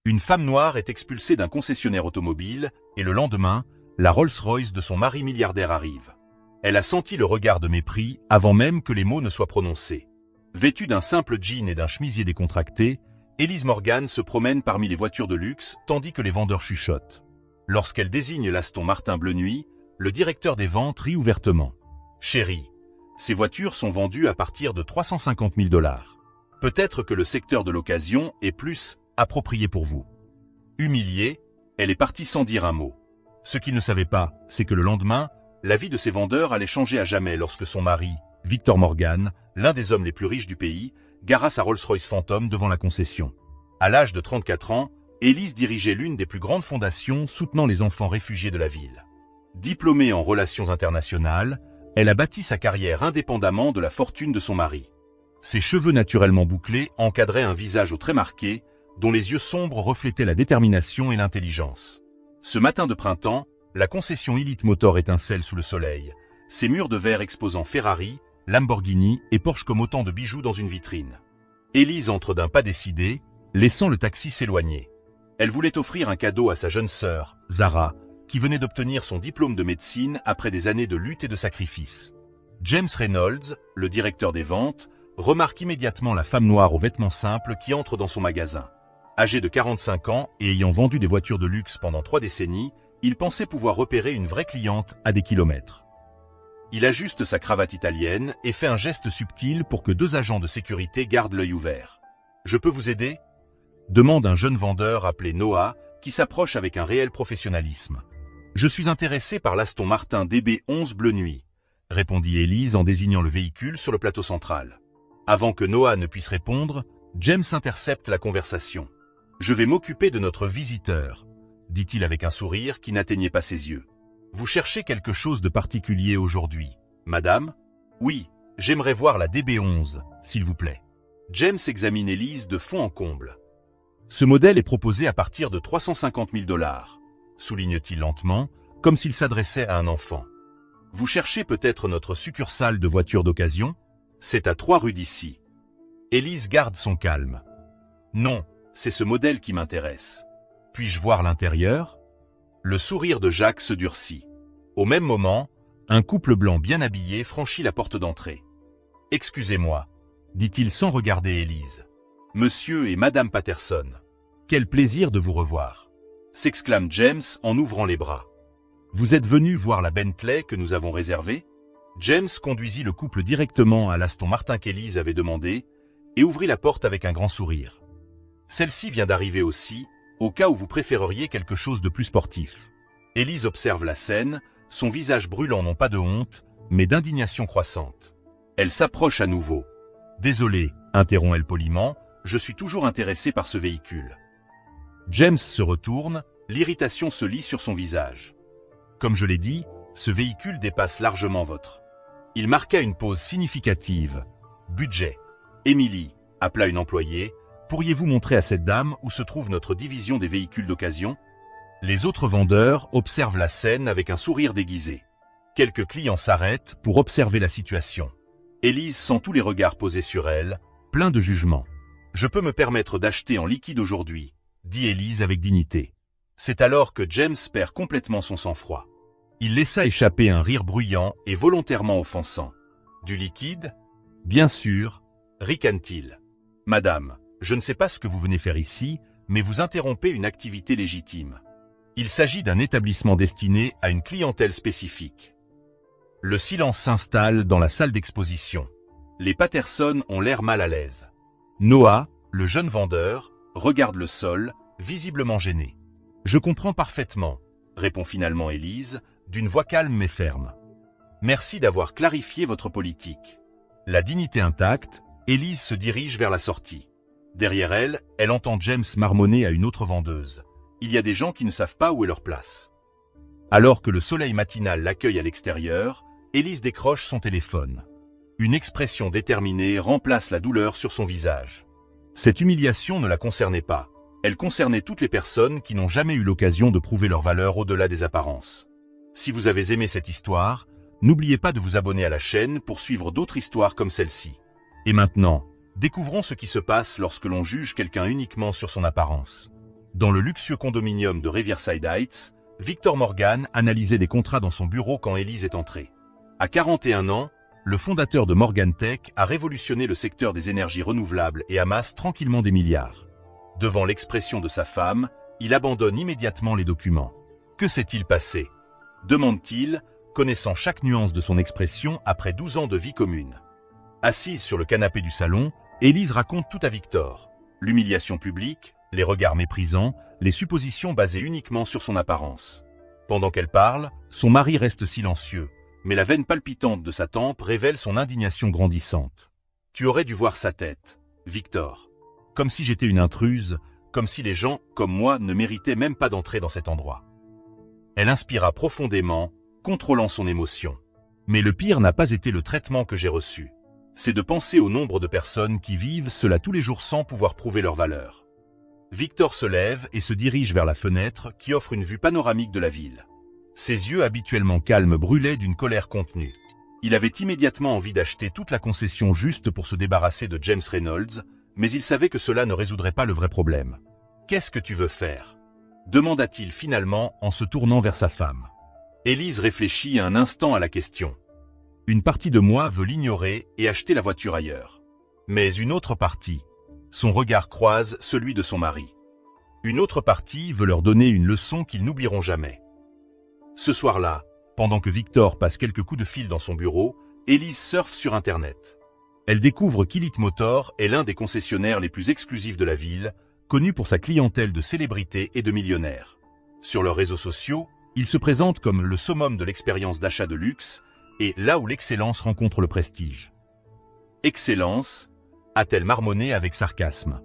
Une femme noire est expulsée d'un concessionnaire automobile et le lendemain, la Rolls-Royce de son mari milliardaire arrive. Elle a senti le regard de mépris avant même que les mots ne soient prononcés. Vêtue d'un simple jean et d'un chemisier décontracté, Elise Morgan se promène parmi les voitures de luxe tandis que les vendeurs chuchotent. Lorsqu'elle désigne l'Aston Martin bleu nuit, le directeur des ventes rit ouvertement. « Chérie, ces voitures sont vendues à partir de 350 000 $. Peut-être que le secteur de l'occasion est plus approprié pour vous. » Humiliée, elle est partie sans dire un mot. Ce qu'il ne savait pas, c'est que le lendemain, la vie de ces vendeurs allait changer à jamais lorsque son mari, Victor Morgan, l'un des hommes les plus riches du pays, gara sa Rolls-Royce Phantom devant la concession. À l'âge de 34 ans, Elise dirigeait l'une des plus grandes fondations soutenant les enfants réfugiés de la ville. Diplômée en relations internationales, elle a bâti sa carrière indépendamment de la fortune de son mari. Ses cheveux naturellement bouclés encadraient un visage aux traits marqués, dont les yeux sombres reflétaient la détermination et l'intelligence. Ce matin de printemps, la concession Elite Motor étincelle sous le soleil, ses murs de verre exposant Ferrari, Lamborghini et Porsche comme autant de bijoux dans une vitrine. Elise entre d'un pas décidé, laissant le taxi s'éloigner. Elle voulait offrir un cadeau à sa jeune sœur, Zara, qui venait d'obtenir son diplôme de médecine après des années de lutte et de sacrifice. James Reynolds, le directeur des ventes, remarque immédiatement la femme noire aux vêtements simples qui entre dans son magasin. Âgé de 45 ans et ayant vendu des voitures de luxe pendant 3 décennies, il pensait pouvoir repérer une vraie cliente à des kilomètres. Il ajuste sa cravate italienne et fait un geste subtil pour que 2 agents de sécurité gardent l'œil ouvert. « Je peux vous aider ?» demande un jeune vendeur appelé Noah, qui s'approche avec un réel professionnalisme. « Je suis intéressé par l'Aston Martin DB11 bleu nuit », répondit Elise en désignant le véhicule sur le plateau central. Avant que Noah ne puisse répondre, James intercepte la conversation. « Je vais m'occuper de notre visiteur », dit-il avec un sourire qui n'atteignait pas ses yeux. « Vous cherchez quelque chose de particulier aujourd'hui, madame ? Oui, j'aimerais voir la DB11, s'il vous plaît. » James examine Elise de fond en comble. « Ce modèle est proposé à partir de 350 000 $, souligne-t-il lentement, comme s'il s'adressait à un enfant. « Vous cherchez peut-être notre succursale de voitures d'occasion ? C'est à 3 rues d'ici. » Elise garde son calme. « Non, c'est ce modèle qui m'intéresse. Puis-je voir l'intérieur ?» Le sourire de Jacques se durcit. Au même moment, un couple blanc bien habillé franchit la porte d'entrée. « Excusez-moi, » dit-il sans regarder Elise. « Monsieur et Madame Patterson, quel plaisir de vous revoir !» s'exclame James en ouvrant les bras. « Vous êtes venu voir la Bentley que nous avons réservée ?» James conduisit le couple directement à l'Aston Martin qu'Elise avait demandé et ouvrit la porte avec un grand sourire. « Celle-ci vient d'arriver aussi, au cas où vous préféreriez quelque chose de plus sportif. » Elise observe la scène, son visage brûlant non pas de honte, mais d'indignation croissante. Elle s'approche à nouveau. « Désolé, interrompt-elle poliment, je suis toujours intéressé par ce véhicule. » James se retourne, l'irritation se lit sur son visage. « Comme je l'ai dit, ce véhicule dépasse largement votre. » Il marqua une pause significative. « Budget. Émilie, » appela une employée, « pourriez-vous montrer à cette dame où se trouve notre division des véhicules d'occasion ?» Les autres vendeurs observent la scène avec un sourire déguisé. Quelques clients s'arrêtent pour observer la situation. Elise sent tous les regards posés sur elle, plein de jugement. « Je peux me permettre d'acheter en liquide aujourd'hui, » dit Elise avec dignité. C'est alors que James perd complètement son sang-froid. Il laissa échapper un rire bruyant et volontairement offensant. « Du liquide ? Bien sûr, » ricane-t-il. « Madame, je ne sais pas ce que vous venez faire ici, mais vous interrompez une activité légitime. Il s'agit d'un établissement destiné à une clientèle spécifique. » Le silence s'installe dans la salle d'exposition. Les Patterson ont l'air mal à l'aise. Noah, le jeune vendeur, regarde le sol, visiblement gêné. « Je comprends parfaitement, » répond finalement Elise, d'une voix calme mais ferme. « Merci d'avoir clarifié votre politique. » La dignité intacte, Elise se dirige vers la sortie. Derrière elle, elle entend James marmonner à une autre vendeuse. Il y a des gens qui ne savent pas où est leur place. Alors que le soleil matinal l'accueille à l'extérieur, Elise décroche son téléphone. Une expression déterminée remplace la douleur sur son visage. Cette humiliation ne la concernait pas. Elle concernait toutes les personnes qui n'ont jamais eu l'occasion de prouver leur valeur au-delà des apparences. Si vous avez aimé cette histoire, n'oubliez pas de vous abonner à la chaîne pour suivre d'autres histoires comme celle-ci. Et maintenant, découvrons ce qui se passe lorsque l'on juge quelqu'un uniquement sur son apparence. Dans le luxueux condominium de Riverside Heights, Victor Morgan analysait des contrats dans son bureau quand Élise est entrée. À 41 ans, le fondateur de Morgan Tech a révolutionné le secteur des énergies renouvelables et amasse tranquillement des milliards. Devant l'expression de sa femme, il abandonne immédiatement les documents. Que s'est-il passé? Demande-t-il, connaissant chaque nuance de son expression après 12 ans de vie commune. Assise sur le canapé du salon, Élise raconte tout à Victor. L'humiliation publique, les regards méprisants, les suppositions basées uniquement sur son apparence. Pendant qu'elle parle, son mari reste silencieux, mais la veine palpitante de sa tempe révèle son indignation grandissante. Tu aurais dû voir sa tête, Victor. Comme si j'étais une intruse, comme si les gens, comme moi, ne méritaient même pas d'entrer dans cet endroit. Elle inspira profondément, contrôlant son émotion. Mais le pire n'a pas été le traitement que j'ai reçu. C'est de penser au nombre de personnes qui vivent cela tous les jours sans pouvoir prouver leur valeur. Victor se lève et se dirige vers la fenêtre qui offre une vue panoramique de la ville. Ses yeux habituellement calmes brûlaient d'une colère contenue. Il avait immédiatement envie d'acheter toute la concession juste pour se débarrasser de James Reynolds, mais il savait que cela ne résoudrait pas le vrai problème. « Qu'est-ce que tu veux faire ?» demanda-t-il finalement en se tournant vers sa femme. Élise réfléchit un instant à la question. Une partie de moi veut l'ignorer et acheter la voiture ailleurs. Mais une autre partie, son regard croise celui de son mari. Une autre partie veut leur donner une leçon qu'ils n'oublieront jamais. Ce soir-là, pendant que Victor passe quelques coups de fil dans son bureau, Élise surfe sur Internet. Elle découvre qu'Elite Motor est l'un des concessionnaires les plus exclusifs de la ville, connu pour sa clientèle de célébrités et de millionnaires. Sur leurs réseaux sociaux, il se présente comme le summum de l'expérience d'achat de luxe et là où l'excellence rencontre le prestige. Excellence, a-t-elle marmonné avec sarcasme.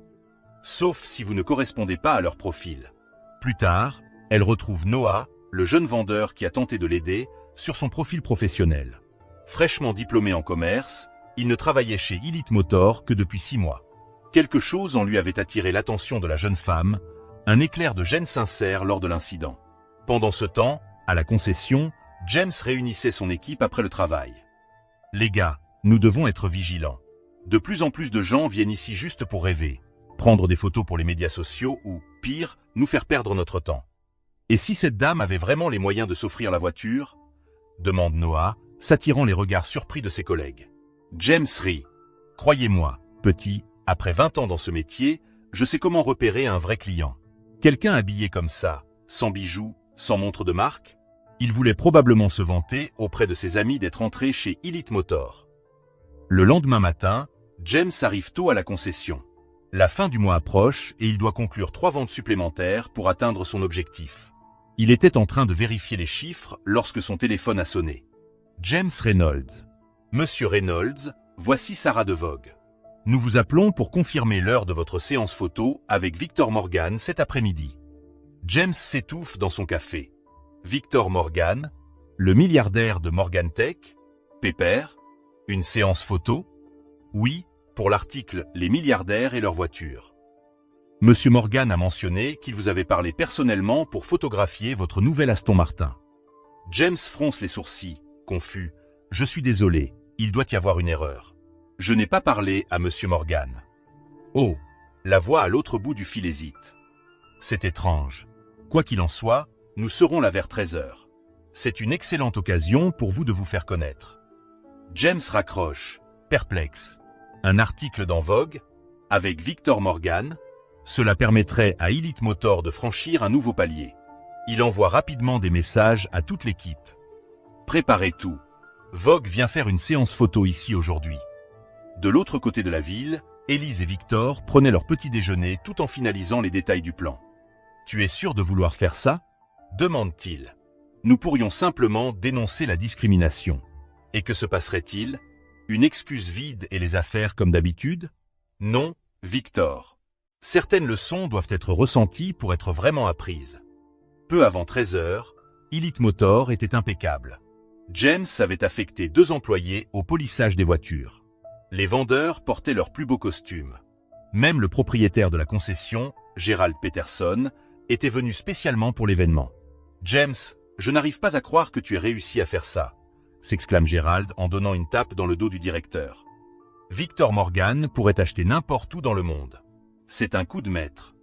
Sauf si vous ne correspondez pas à leur profil. Plus tard, elle retrouve Noah, le jeune vendeur qui a tenté de l'aider, sur son profil professionnel. Fraîchement diplômé en commerce, il ne travaillait chez Elite Motor que depuis 6 mois. Quelque chose en lui avait attiré l'attention de la jeune femme, un éclair de gêne sincère lors de l'incident. Pendant ce temps, à la concession, James réunissait son équipe après le travail. « Les gars, nous devons être vigilants. De plus en plus de gens viennent ici juste pour rêver, prendre des photos pour les médias sociaux ou, pire, nous faire perdre notre temps. Et si cette dame avait vraiment les moyens de s'offrir la voiture ?» demande Noah, s'attirant les regards surpris de ses collègues. James rit. « Croyez-moi, petit, après 20 ans dans ce métier, je sais comment repérer un vrai client. Quelqu'un habillé comme ça, sans bijoux, sans montre de marque ? Il voulait probablement se vanter auprès de ses amis d'être entré chez Elite Motor. » Le lendemain matin, James arrive tôt à la concession. La fin du mois approche et il doit conclure 3 ventes supplémentaires pour atteindre son objectif. Il était en train de vérifier les chiffres lorsque son téléphone a sonné. James Reynolds. « Monsieur Reynolds, voici Sarah de Vogue. Nous vous appelons pour confirmer l'heure de votre séance photo avec Victor Morgan cet après-midi. » James s'étouffe dans son café. Victor Morgan, le milliardaire de Morgan Tech, pépère, une séance photo? Oui, pour l'article « Les milliardaires et leurs voitures ». Monsieur Morgan a mentionné qu'il vous avait parlé personnellement pour photographier votre nouvel Aston Martin. James fronce les sourcils, confus. « Je suis désolé, il doit y avoir une erreur. Je n'ai pas parlé à Monsieur Morgan. » Oh, la voix à l'autre bout du fil hésite. C'est étrange. Quoi qu'il en soit, nous serons là vers 13 h. C'est une excellente occasion pour vous de vous faire connaître. James raccroche, perplexe. Un article dans Vogue, avec Victor Morgan, cela permettrait à Elite Motor de franchir un nouveau palier. Il envoie rapidement des messages à toute l'équipe. Préparez tout. Vogue vient faire une séance photo ici aujourd'hui. De l'autre côté de la ville, Élise et Victor prenaient leur petit déjeuner tout en finalisant les détails du plan. « Tu es sûr de vouloir faire ça ?» demande-t-il. « Nous pourrions simplement dénoncer la discrimination. Et que se passerait-il? Une excuse vide et les affaires comme d'habitude? Non, Victor. Certaines leçons doivent être ressenties pour être vraiment apprises. » Peu avant 13 h, Elite Motor était impeccable. James avait affecté 2 employés au polissage des voitures. Les vendeurs portaient leurs plus beaux costumes. Même le propriétaire de la concession, Gerald Peterson, était venu spécialement pour l'événement. « James, je n'arrive pas à croire que tu aies réussi à faire ça », s'exclame Gerald en donnant une tape dans le dos du directeur. Victor Morgan pourrait acheter n'importe où dans le monde. C'est un coup de maître.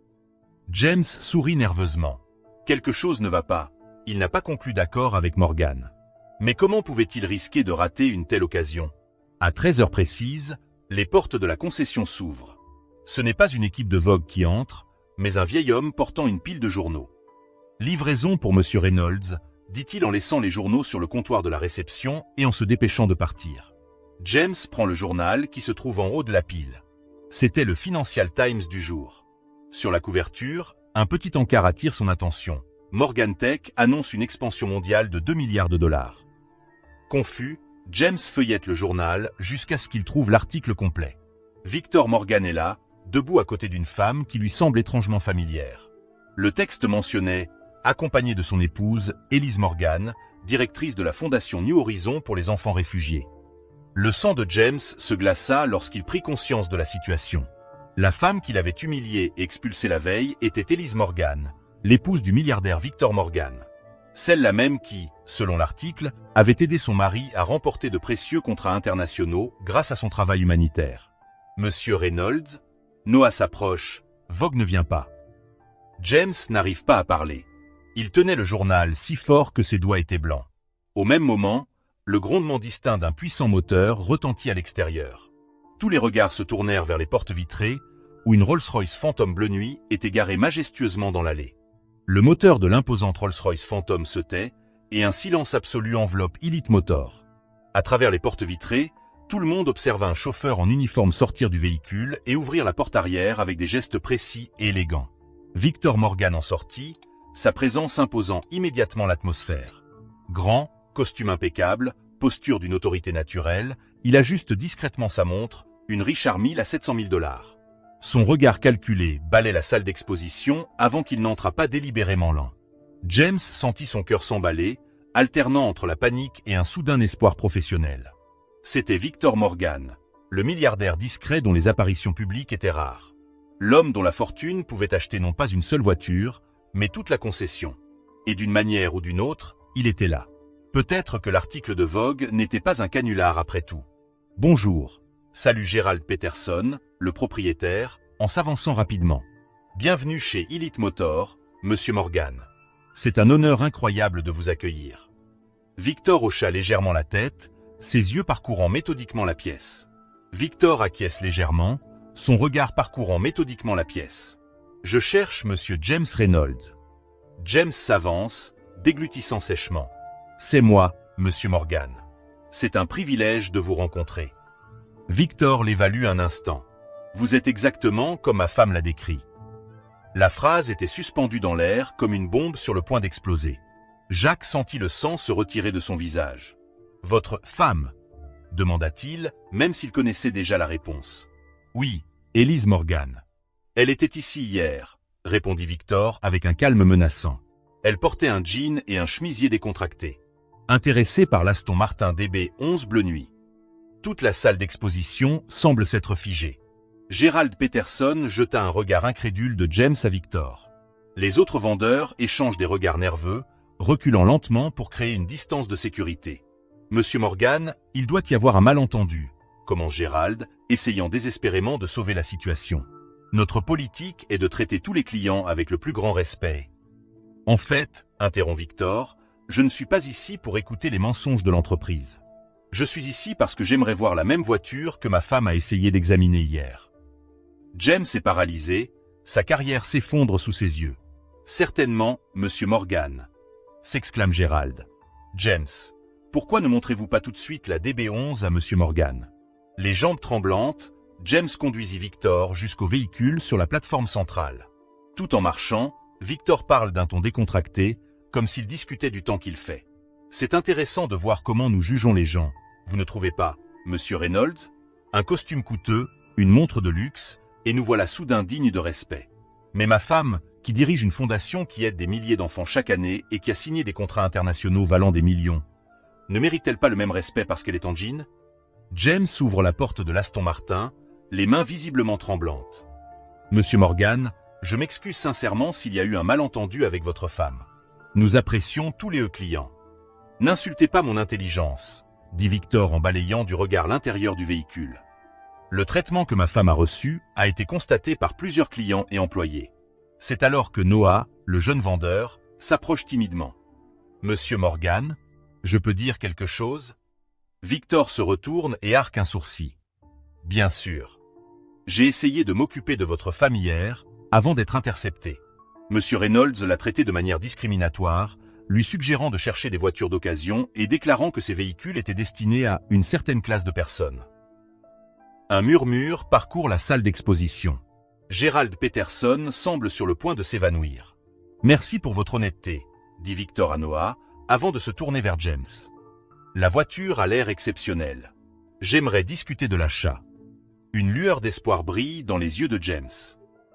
James sourit nerveusement. Quelque chose ne va pas, il n'a pas conclu d'accord avec Morgan. Mais comment pouvait-il risquer de rater une telle occasion? À 13h précises, les portes de la concession s'ouvrent. Ce n'est pas une équipe de Vogue qui entre, mais un vieil homme portant une pile de journaux. « Livraison pour Monsieur Reynolds », dit-il en laissant les journaux sur le comptoir de la réception et en se dépêchant de partir. James prend le journal qui se trouve en haut de la pile. C'était le Financial Times du jour. Sur la couverture, un petit encart attire son attention. Morgan Tech annonce une expansion mondiale de 2 milliards de dollars. Confus, James feuillette le journal jusqu'à ce qu'il trouve l'article complet. Victor Morgan est là, debout à côté d'une femme qui lui semble étrangement familière. Le texte mentionnait « accompagné de son épouse, Elise Morgan, directrice de la Fondation New Horizons pour les enfants réfugiés ». Le sang de James se glaça lorsqu'il prit conscience de la situation. La femme qu'il avait humiliée et expulsée la veille était Elise Morgan, l'épouse du milliardaire Victor Morgan. Celle-là même qui, selon l'article, avait aidé son mari à remporter de précieux contrats internationaux grâce à son travail humanitaire. Monsieur Reynolds, Noah s'approche, Vogue ne vient pas. James n'arrive pas à parler. Il tenait le journal si fort que ses doigts étaient blancs. Au même moment, le grondement distinct d'un puissant moteur retentit à l'extérieur. Tous les regards se tournèrent vers les portes vitrées, où une Rolls-Royce Phantom bleu nuit était garée majestueusement dans l'allée. Le moteur de l'imposante Rolls-Royce Phantom se tait, et un silence absolu enveloppe Elite Motor. À travers les portes vitrées, tout le monde observa un chauffeur en uniforme sortir du véhicule et ouvrir la porte arrière avec des gestes précis et élégants. Victor Morgan en sortit, sa présence imposant immédiatement l'atmosphère. Grand, costume impeccable, posture d'une autorité naturelle, il ajuste discrètement sa montre, une Richard Mille à 700 000 $. Son regard calculé balaie la salle d'exposition avant qu'il n'entrât pas délibérément lent. James sentit son cœur s'emballer, alternant entre la panique et un soudain espoir professionnel. C'était Victor Morgan, le milliardaire discret dont les apparitions publiques étaient rares. L'homme dont la fortune pouvait acheter non pas une seule voiture, mais toute la concession. Et d'une manière ou d'une autre, il était là. Peut-être que l'article de Vogue n'était pas un canular après tout. « Bonjour », salue Gerald Peterson, le propriétaire, en s'avançant rapidement. « Bienvenue chez Elite Motor, Monsieur Morgan. C'est un honneur incroyable de vous accueillir. » Victor hocha légèrement la tête, ses yeux parcourant méthodiquement la pièce. Victor acquiesce légèrement, son regard parcourant méthodiquement la pièce. « Je cherche Monsieur James Reynolds. » James s'avance, déglutissant sèchement. « C'est moi, Monsieur Morgan. C'est un privilège de vous rencontrer. » Victor l'évalue un instant. « Vous êtes exactement comme ma femme l'a décrit. » La phrase était suspendue dans l'air comme une bombe sur le point d'exploser. Jacques sentit le sang se retirer de son visage. « Votre femme ?» demanda-t-il, même s'il connaissait déjà la réponse. « Oui, Elise Morgan. Elle était ici hier, » répondit Victor avec un calme menaçant. Elle portait un jean et un chemisier décontracté. Intéressée par l'Aston Martin DB11 bleu nuit. Toute la salle d'exposition semble s'être figée. Gerald Peterson jeta un regard incrédule de James à Victor. Les autres vendeurs échangent des regards nerveux, reculant lentement pour créer une distance de sécurité. « Monsieur Morgan, il doit y avoir un malentendu », commence Gerald, essayant désespérément de sauver la situation. « Notre politique est de traiter tous les clients avec le plus grand respect. » « En fait, » interrompt Victor, « je ne suis pas ici pour écouter les mensonges de l'entreprise. Je suis ici parce que j'aimerais voir la même voiture que ma femme a essayé d'examiner hier. » James est paralysé, sa carrière s'effondre sous ses yeux. « Certainement, Monsieur Morgan », s'exclame Gerald. « James, pourquoi ne montrez-vous pas tout de suite la DB11 à Monsieur Morgan ?» Les jambes tremblantes, James conduisit Victor jusqu'au véhicule sur la plateforme centrale. Tout en marchant, Victor parle d'un ton décontracté, comme s'il discutait du temps qu'il fait. « C'est intéressant de voir comment nous jugeons les gens, vous ne trouvez pas, Monsieur Reynolds? Un costume coûteux, une montre de luxe, et nous voilà soudain dignes de respect. Mais ma femme, qui dirige une fondation qui aide des milliers d'enfants chaque année et qui a signé des contrats internationaux valant des millions, ne mérite-t-elle pas le même respect parce qu'elle est en jean ?» James ouvre la porte de l'Aston Martin, les mains visiblement tremblantes. « Monsieur Morgan, je m'excuse sincèrement s'il y a eu un malentendu avec votre femme. Nous apprécions tous les clients. N'insultez pas mon intelligence, » dit Victor en balayant du regard l'intérieur du véhicule. « Le traitement que ma femme a reçu a été constaté par plusieurs clients et employés. C'est alors que Noah, le jeune vendeur, s'approche timidement. « Monsieur Morgan, je peux dire quelque chose ?» Victor se retourne et arque un sourcil. « Bien sûr. J'ai essayé de m'occuper de votre femme hier, avant d'être intercepté. Monsieur Reynolds l'a traité de manière discriminatoire, lui suggérant de chercher des voitures d'occasion et déclarant que ces véhicules étaient destinés à une certaine classe de personnes. » Un murmure parcourt la salle d'exposition. Gerald Peterson semble sur le point de s'évanouir. « Merci pour votre honnêteté, » dit Victor à Noah, avant de se tourner vers James. « La voiture a l'air exceptionnelle. J'aimerais discuter de l'achat. » Une lueur d'espoir brille dans les yeux de James.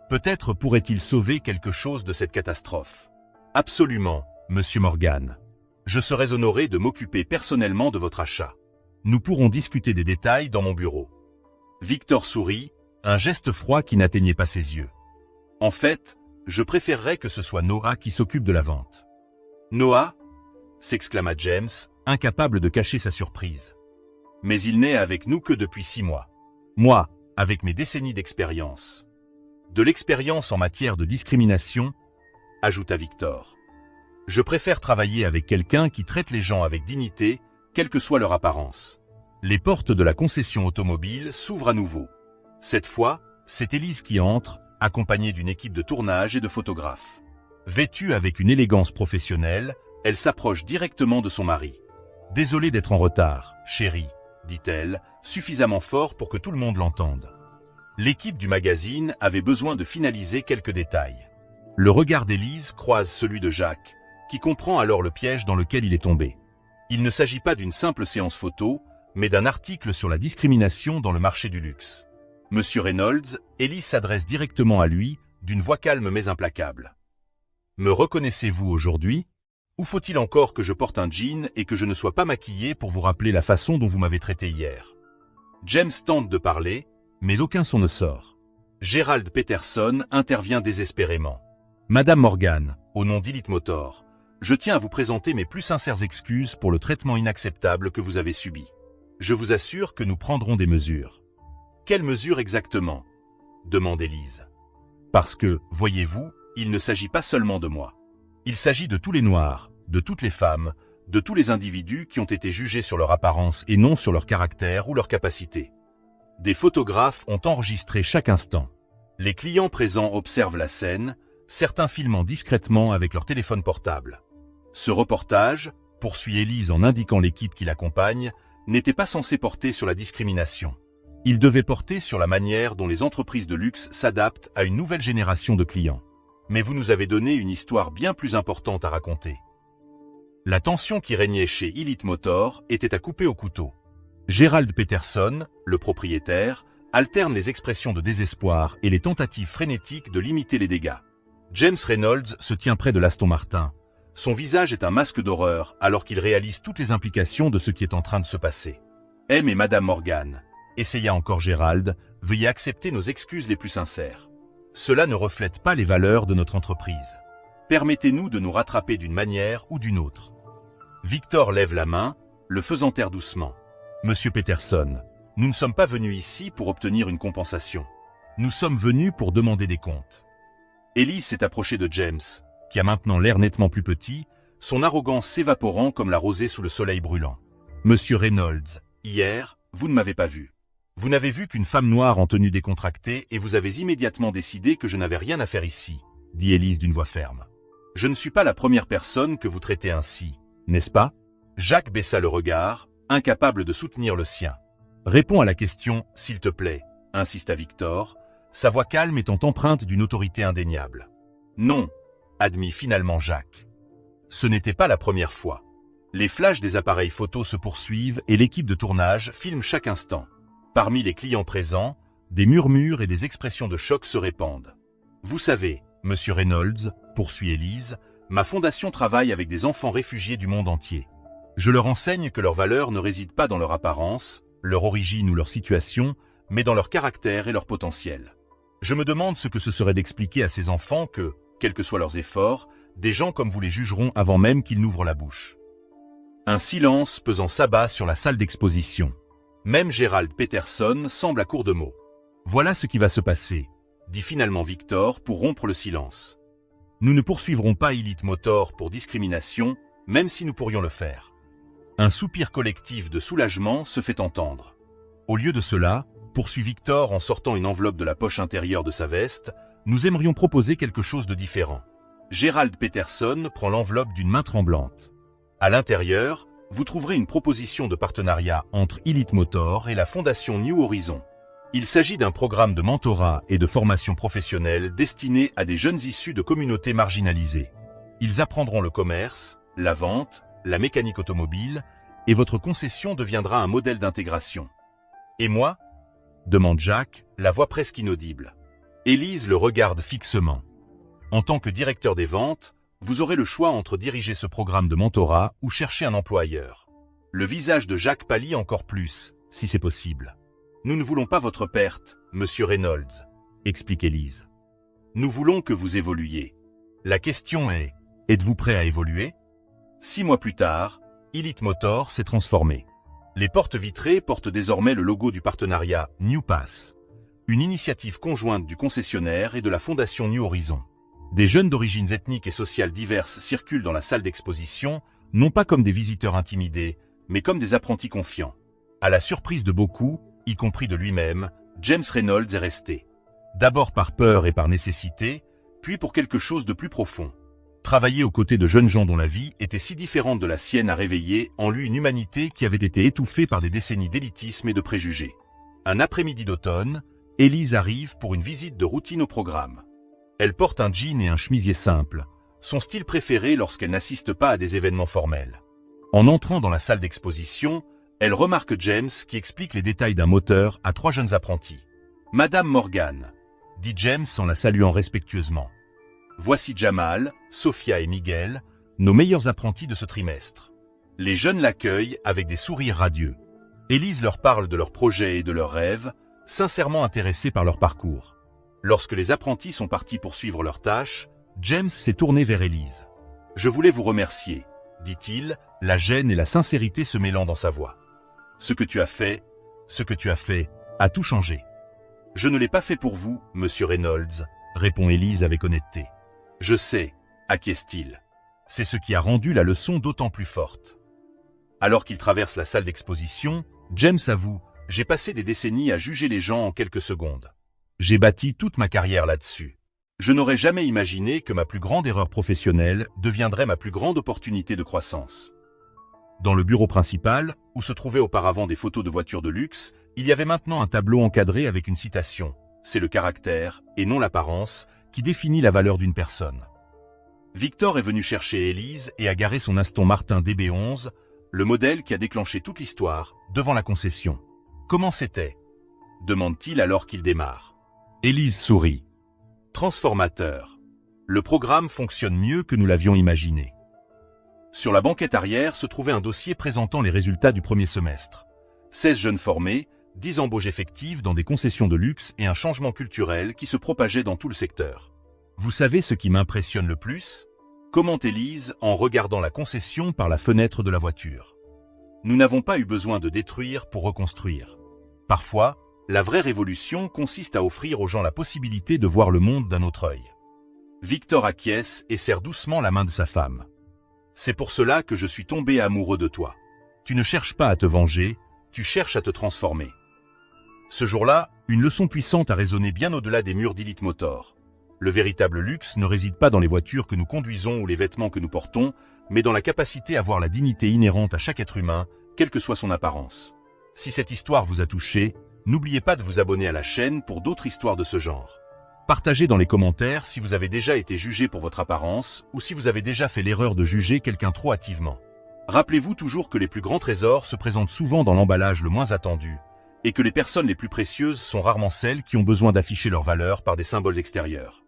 Peut-être pourrait-il sauver quelque chose de cette catastrophe. « Absolument, Monsieur Morgan. Je serais honoré de m'occuper personnellement de votre achat. Nous pourrons discuter des détails dans mon bureau. » Victor sourit, un geste froid qui n'atteignait pas ses yeux. « En fait, je préférerais que ce soit Noah qui s'occupe de la vente. »« Noah ?» s'exclama James, incapable de cacher sa surprise. « Mais il n'est avec nous que depuis 6 mois. Moi, avec mes décennies d'expérience. »« De l'expérience en matière de discrimination » ajouta Victor. « Je préfère travailler avec quelqu'un qui traite les gens avec dignité, quelle que soit leur apparence. » Les portes de la concession automobile s'ouvrent à nouveau. Cette fois, c'est Élise qui entre, accompagnée d'une équipe de tournage et de photographes. Vêtue avec une élégance professionnelle, elle s'approche directement de son mari. « Désolée d'être en retard, chérie, » dit-elle, suffisamment fort pour que tout le monde l'entende. L'équipe du magazine avait besoin de finaliser quelques détails. Le regard d'Élise croise celui de Jacques, qui comprend alors le piège dans lequel il est tombé. Il ne s'agit pas d'une simple séance photo, mais d'un article sur la discrimination dans le marché du luxe. Monsieur Reynolds, Élise s'adresse directement à lui, d'une voix calme mais implacable. « Me reconnaissez-vous aujourd'hui ? Ou faut-il encore que je porte un jean et que je ne sois pas maquillé pour vous rappeler la façon dont vous m'avez traité hier ?» James tente de parler, mais aucun son ne sort. Gerald Peterson intervient désespérément. « Madame Morgan, au nom d'Elite Motor, je tiens à vous présenter mes plus sincères excuses pour le traitement inacceptable que vous avez subi. Je vous assure que nous prendrons des mesures. » « Quelles mesures exactement ? » demande Élise. « Parce que, voyez-vous, il ne s'agit pas seulement de moi. Il s'agit de tous les Noirs, de toutes les femmes, de tous les individus qui ont été jugés sur leur apparence et non sur leur caractère ou leur capacité. Des photographes ont enregistré chaque instant. Les clients présents observent la scène, certains filmant discrètement avec leur téléphone portable. Ce reportage, poursuit Élise en indiquant l'équipe qui l'accompagne, n'était pas censé porter sur la discrimination. Il devait porter sur la manière dont les entreprises de luxe s'adaptent à une nouvelle génération de clients. Mais vous nous avez donné une histoire bien plus importante à raconter. La tension qui régnait chez Elite Motor était à couper au couteau. Gerald Peterson, le propriétaire, alterne les expressions de désespoir et les tentatives frénétiques de limiter les dégâts. James Reynolds se tient près de l'Aston Martin. Son visage est un masque d'horreur alors qu'il réalise toutes les implications de ce qui est en train de se passer. « M et Madame Morgan », essaya encore Gerald, « veuillez accepter nos excuses les plus sincères. Cela ne reflète pas les valeurs de notre entreprise. Permettez-nous de nous rattraper d'une manière ou d'une autre. » Victor lève la main, le faisant taire doucement. « Monsieur Peterson, nous ne sommes pas venus ici pour obtenir une compensation. Nous sommes venus pour demander des comptes. » Élise s'est approchée de James, qui a maintenant l'air nettement plus petit, son arrogance s'évaporant comme la rosée sous le soleil brûlant. « Monsieur Reynolds, hier, vous ne m'avez pas vu. Vous n'avez vu qu'une femme noire en tenue décontractée et vous avez immédiatement décidé que je n'avais rien à faire ici, » dit Élise d'une voix ferme. « Je ne suis pas la première personne que vous traitez ainsi, n'est-ce pas ?» Jacques baissa le regard, incapable de soutenir le sien. « Réponds à la question, s'il te plaît, » insista Victor, sa voix calme étant empreinte d'une autorité indéniable. « Non, » admit finalement Jacques. Ce n'était pas la première fois. Les flashs des appareils photos se poursuivent et l'équipe de tournage filme chaque instant. Parmi les clients présents, des murmures et des expressions de choc se répandent. « Vous savez, Monsieur Reynolds, » poursuit Élise, « ma fondation travaille avec des enfants réfugiés du monde entier. Je leur enseigne que leur valeur ne réside pas dans leur apparence, leur origine ou leur situation, mais dans leur caractère et leur potentiel. Je me demande ce que ce serait d'expliquer à ces enfants que, quels que soient leurs efforts, des gens comme vous les jugeront avant même qu'ils n'ouvrent la bouche. » Un silence pesant s'abat sur la salle d'exposition. Même Gerald Peterson semble à court de mots. « Voilà ce qui va se passer, » dit finalement Victor pour rompre le silence. Nous ne poursuivrons pas Elite Motor pour discrimination, même si nous pourrions le faire. Un soupir collectif de soulagement se fait entendre. Au lieu de cela, poursuit Victor en sortant une enveloppe de la poche intérieure de sa veste, nous aimerions proposer quelque chose de différent. Gérald Peterson prend l'enveloppe d'une main tremblante. À l'intérieur, vous trouverez une proposition de partenariat entre Elite Motor et la fondation New Horizon. Il s'agit d'un programme de mentorat et de formation professionnelle destiné à des jeunes issus de communautés marginalisées. Ils apprendront le commerce, la vente, la mécanique automobile, et votre concession deviendra un modèle d'intégration. Et moi ? Demande Jacques, la voix presque inaudible. Élise le regarde fixement. En tant que directeur des ventes, vous aurez le choix entre diriger ce programme de mentorat ou chercher un emploi ailleurs. Le visage de Jacques pâlit encore plus, si c'est possible. Nous ne voulons pas votre perte, monsieur Reynolds, explique Élise. Nous voulons que vous évoluiez. La question est, êtes-vous prêt à évoluer ? 6 mois plus tard, Elite Motor s'est transformé. Les portes vitrées portent désormais le logo du partenariat New Pass, une initiative conjointe du concessionnaire et de la fondation New Horizon. Des jeunes d'origines ethniques et sociales diverses circulent dans la salle d'exposition, non pas comme des visiteurs intimidés, mais comme des apprentis confiants. À la surprise de beaucoup, y compris de lui-même, James Reynolds est resté. D'abord par peur et par nécessité, puis pour quelque chose de plus profond. Travailler aux côtés de jeunes gens dont la vie était si différente de la sienne a réveillé en lui une humanité qui avait été étouffée par des décennies d'élitisme et de préjugés. Un après-midi d'automne, Élise arrive pour une visite de routine au programme. Elle porte un jean et un chemisier simple, son style préféré lorsqu'elle n'assiste pas à des événements formels. En entrant dans la salle d'exposition, elle remarque James qui explique les détails d'un moteur à 3 jeunes apprentis. « Madame Morgan », dit James en la saluant respectueusement. « Voici Jamal, Sophia et Miguel, nos meilleurs apprentis de ce trimestre. » Les jeunes l'accueillent avec des sourires radieux. Élise leur parle de leurs projets et de leurs rêves, sincèrement intéressés par leur parcours. Lorsque les apprentis sont partis poursuivre leurs tâches, James s'est tourné vers Élise. « Je voulais vous remercier, » dit-il, la gêne et la sincérité se mêlant dans sa voix. « Ce que tu as fait, a tout changé. »« Je ne l'ai pas fait pour vous, monsieur Reynolds, » répond Élise avec honnêteté. « Je sais, » acquiesce-t-il. C'est ce qui a rendu la leçon d'autant plus forte. Alors qu'il traverse la salle d'exposition, James avoue « J'ai passé des décennies à juger les gens en quelques secondes. J'ai bâti toute ma carrière là-dessus. Je n'aurais jamais imaginé que ma plus grande erreur professionnelle deviendrait ma plus grande opportunité de croissance. » Dans le bureau principal, où se trouvaient auparavant des photos de voitures de luxe, il y avait maintenant un tableau encadré avec une citation. C'est le caractère, et non l'apparence, qui définit la valeur d'une personne. Victor est venu chercher Élise et a garé son Aston Martin DB11, le modèle qui a déclenché toute l'histoire, devant la concession. « Comment c'était ?» demande-t-il alors qu'il démarre. Élise sourit. Transformateur. Le programme fonctionne mieux que nous l'avions imaginé. Sur la banquette arrière se trouvait un dossier présentant les résultats du premier semestre. 16 jeunes formés, 10 embauches effectives dans des concessions de luxe et un changement culturel qui se propageait dans tout le secteur. Vous savez ce qui m'impressionne le plus ? Commente Élise en regardant la concession par la fenêtre de la voiture. Nous n'avons pas eu besoin de détruire pour reconstruire. Parfois, la vraie révolution consiste à offrir aux gens la possibilité de voir le monde d'un autre œil. Victor acquiesce et serre doucement la main de sa femme. C'est pour cela que je suis tombé amoureux de toi. Tu ne cherches pas à te venger, tu cherches à te transformer. Ce jour-là, une leçon puissante a résonné bien au-delà des murs d'Elite Motor. Le véritable luxe ne réside pas dans les voitures que nous conduisons ou les vêtements que nous portons, mais dans la capacité à voir la dignité inhérente à chaque être humain, quelle que soit son apparence. Si cette histoire vous a touché, n'oubliez pas de vous abonner à la chaîne pour d'autres histoires de ce genre. Partagez dans les commentaires si vous avez déjà été jugé pour votre apparence ou si vous avez déjà fait l'erreur de juger quelqu'un trop hâtivement. Rappelez-vous toujours que les plus grands trésors se présentent souvent dans l'emballage le moins attendu et que les personnes les plus précieuses sont rarement celles qui ont besoin d'afficher leur valeur par des symboles extérieurs.